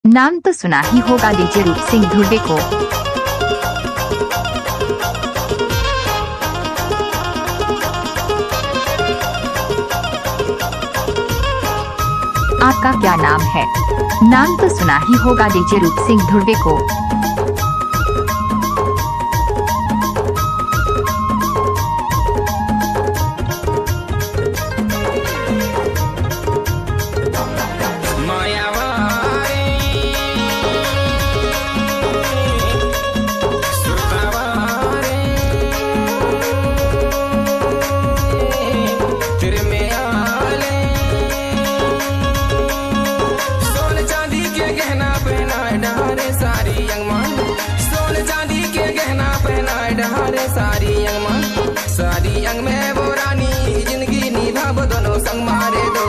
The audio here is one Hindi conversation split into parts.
नाम तो सुना ही होगा डीजे रूप सिंह धुर्वे को। आपका क्या नाम है? नाम तो सुना ही होगा डीजे रूप सिंह धुर्वे को। सारी अंग में वो रानी जिंदगी निभाव दोनों संग मारे दो।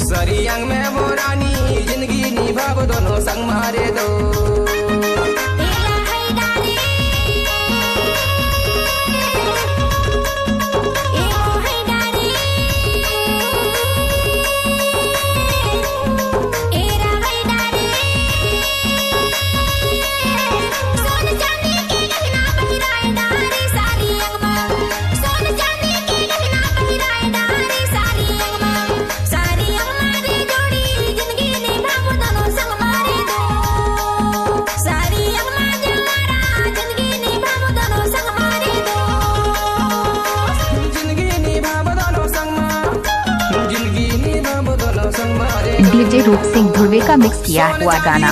सारी अंग में वो रानी जिंदगी निभाव दोनों संग मारे दो। डीजे रूप सिंह धुर्वे का मिक्स किया हुआ गाना।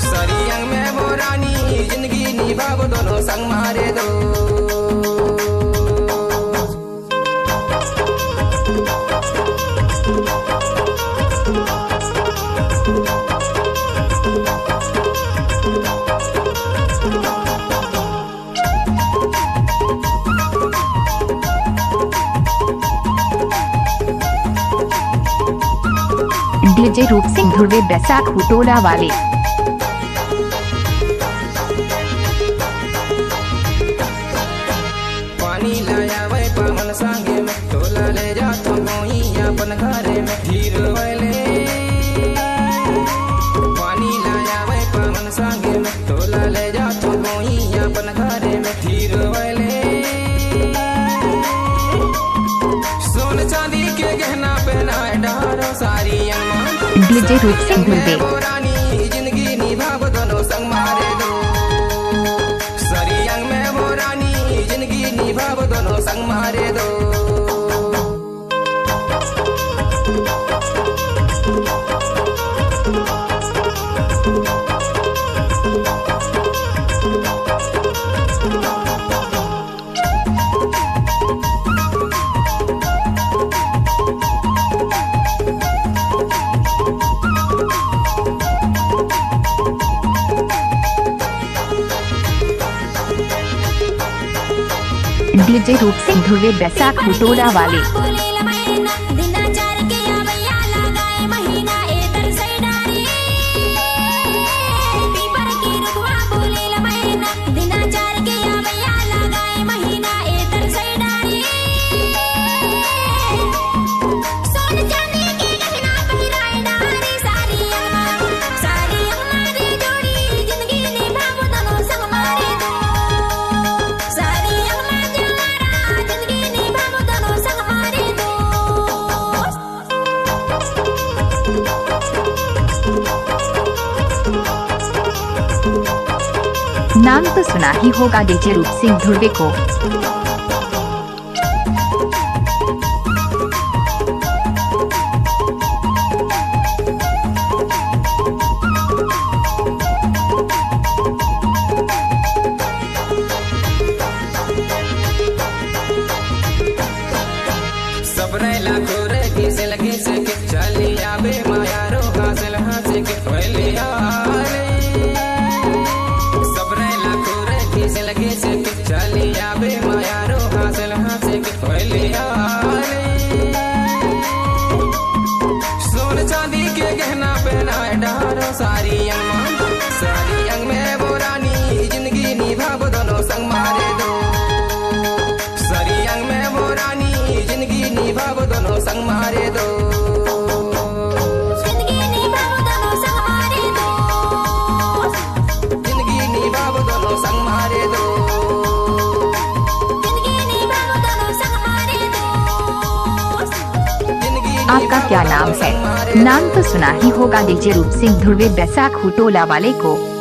सारी अंग में वो रानी जिंदगी निभाव दोनों संग मारे दो। डीजे रूप सिंह धुर्वे बैसाख हुटोला वाले। पानी लाया वै पावन सांगे में तोला ले जा तो मोई अपन घरे में हीर वाले। पानी लाया वै पावन सांगे में तोला ले जा तो मोई अपन घरे में हीर वाले। सोन चांदी के गहना पहनाए डारो सारी डीजे रूप सिंह धुर्वे। रानी जिंदगी निभाव दोनों संग मारे दो। सारी अंग में वो रानी जिंदगी निभाव दोनों संग मारे दो। डीजे रूप सिंह धुर्वे बैसाख हुटोला वाले। नाम तो सुना ही होगा डीजे रूप सिंह धुर्वे को। सबने लाखों रे घिसे लगे से के चली आबे मायारो हासिल हासे के पहले आले। सबने लाखों रे घिसे लगे से के चली आबे माया आपका क्या नाम है? नाम तो सुना ही होगा डीजे रूप सिंह धुर्वे बैसाखू टोला वाले को।